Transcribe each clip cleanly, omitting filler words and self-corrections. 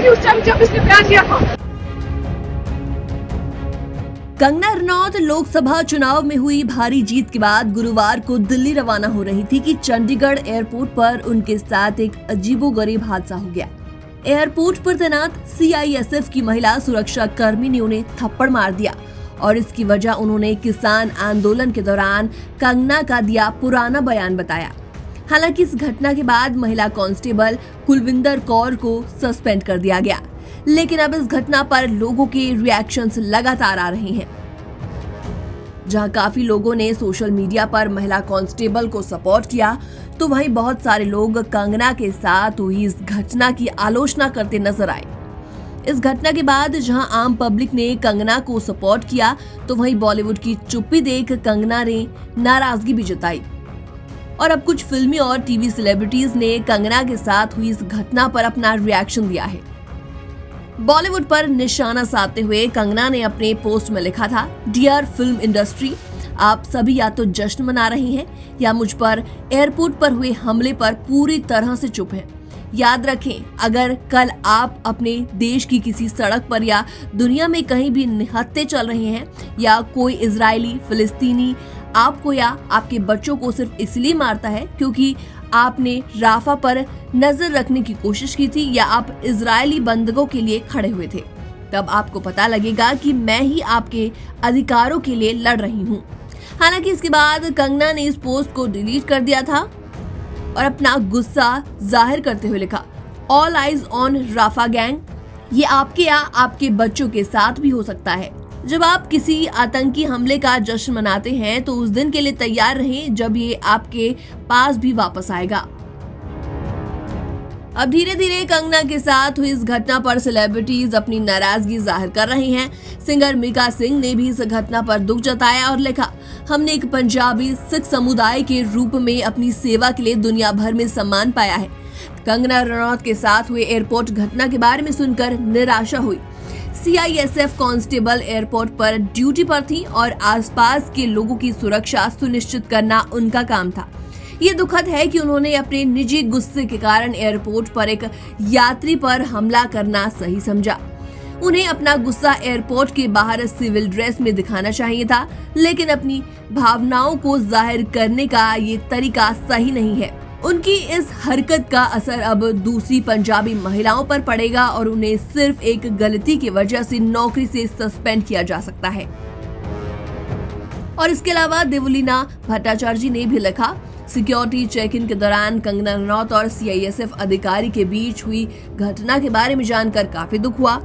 थी उस टाइम जब इसने बयान दिया था। कंगना रनौत लोकसभा चुनाव में हुई भारी जीत के बाद गुरुवार को दिल्ली रवाना हो रही थी कि चंडीगढ़ एयरपोर्ट पर उनके साथ एक अजीबोगरीब हादसा हो गया। एयरपोर्ट पर तैनात CISF की महिला सुरक्षा कर्मी ने उन्हें थप्पड़ मार दिया और इसकी वजह उन्होंने किसान आंदोलन के दौरान कंगना का दिया पुराना बयान बताया। हालांकि इस घटना के बाद महिला कांस्टेबल कुलविंदर कौर को सस्पेंड कर दिया गया, लेकिन अब इस घटना पर लोगों के रिएक्शंस लगातार आ रहे हैं। जहां काफी लोगों ने सोशल मीडिया पर महिला कांस्टेबल को सपोर्ट किया, तो वहीं बहुत सारे लोग कंगना के साथ हुई इस घटना की आलोचना करते नजर आए। इस घटना के बाद जहां आम पब्लिक ने कंगना को सपोर्ट किया, तो वहीं बॉलीवुड की चुप्पी देख कंगना ने नाराजगी भी जताई। और अब कुछ फिल्मी और टीवी सेलिब्रिटीज ने कंगना के साथ हुई इस घटना पर अपना रिएक्शन दिया है। बॉलीवुड पर निशाना साधते हुए कंगना ने अपने पोस्ट में लिखा था, डियर फिल्म इंडस्ट्री, आप सभी या तो जश्न मना रही हैं या मुझ पर एयरपोर्ट पर हुए हमले पर पूरी तरह से चुप हैं। याद रखें, अगर कल आप अपने देश की किसी सड़क पर या दुनिया में कहीं भी निहत्थे चल रहे हैं या कोई इजरायली फिलिस्तीनी आपको या आपके बच्चों को सिर्फ इसलिए मारता है क्योंकि आपने राफा पर नजर रखने की कोशिश की थी या आप इजरायली बंधकों के लिए खड़े हुए थे, तब आपको पता लगेगा कि मैं ही आपके अधिकारों के लिए लड़ रही हूँ। हालांकि इसके बाद कंगना ने इस पोस्ट को डिलीट कर दिया था और अपना गुस्सा जाहिर करते हुए लिखा, all eyes on Rafah gang, ये आपके या आपके बच्चों के साथ भी हो सकता है। जब आप किसी आतंकी हमले का जश्न मनाते हैं तो उस दिन के लिए तैयार रहें जब ये आपके पास भी वापस आएगा। अब धीरे धीरे कंगना के साथ हुई इस घटना पर सेलिब्रिटीज अपनी नाराजगी जाहिर कर रहे हैं। सिंगर मीका सिंह ने भी इस घटना पर दुख जताया और लिखा, हमने एक पंजाबी सिख समुदाय के रूप में अपनी सेवा के लिए दुनिया भर में सम्मान पाया है। कंगना रनौत के साथ हुए एयरपोर्ट घटना के बारे में सुनकर निराशा हुई। CISF कांस्टेबल एयरपोर्ट पर ड्यूटी पर थी और आसपास के लोगों की सुरक्षा सुनिश्चित करना उनका काम था। ये दुखद है कि उन्होंने अपने निजी गुस्से के कारण एयरपोर्ट पर एक यात्री पर हमला करना सही समझा। उन्हें अपना गुस्सा एयरपोर्ट के बाहर सिविल ड्रेस में दिखाना चाहिए था, लेकिन अपनी भावनाओं को जाहिर करने का ये तरीका सही नहीं है। उनकी इस हरकत का असर अब दूसरी पंजाबी महिलाओं पर पड़ेगा और उन्हें सिर्फ एक गलती की वजह से नौकरी से सस्पेंड किया जा सकता है। और इसके अलावा देवलीना भट्टाचार्य जी ने भी लिखा, सिक्योरिटी चेक इन के दौरान कंगना रनौत और CISF अधिकारी के बीच हुई घटना के बारे में जानकर काफी दुख हुआ।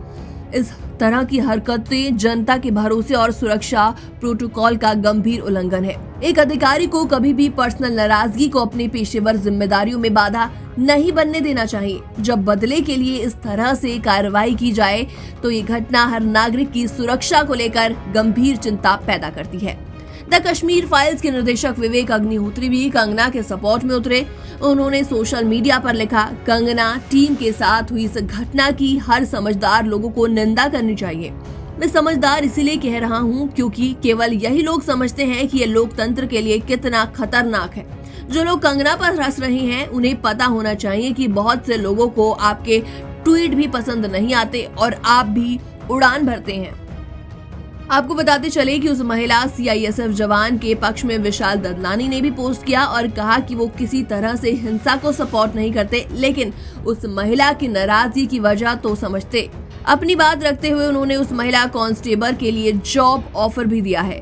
इस तरह की हरकतें जनता के भरोसे और सुरक्षा प्रोटोकॉल का गंभीर उल्लंघन है। एक अधिकारी को कभी भी पर्सनल नाराजगी को अपनी पेशेवर जिम्मेदारियों में बाधा नहीं बनने देना चाहिए। जब बदले के लिए इस तरह से कार्रवाई की जाए तो ये घटना हर नागरिक की सुरक्षा को लेकर गंभीर चिंता पैदा करती है। द कश्मीर फाइल्स के निर्देशक विवेक अग्निहोत्री भी कंगना के सपोर्ट में उतरे। उन्होंने सोशल मीडिया पर लिखा, कंगना टीम के साथ हुई इस घटना की हर समझदार लोगों को निंदा करनी चाहिए। मैं समझदार इसीलिए कह रहा हूं क्योंकि केवल यही लोग समझते हैं कि ये लोकतंत्र के लिए कितना खतरनाक है। जो लोग कंगना पर हंस रहे हैं उन्हें पता होना चाहिए कि बहुत से लोगों को आपके ट्वीट भी पसंद नहीं आते और आप भी उड़ान भरते हैं। आपको बताते चले कि उस महिला CISF जवान के पक्ष में विशाल ददलानी ने भी पोस्ट किया और कहा कि वो किसी तरह से हिंसा को सपोर्ट नहीं करते, लेकिन उस महिला की नाराजगी की वजह तो समझते। अपनी बात रखते हुए उन्होंने उस महिला कांस्टेबल के लिए जॉब ऑफर भी दिया है।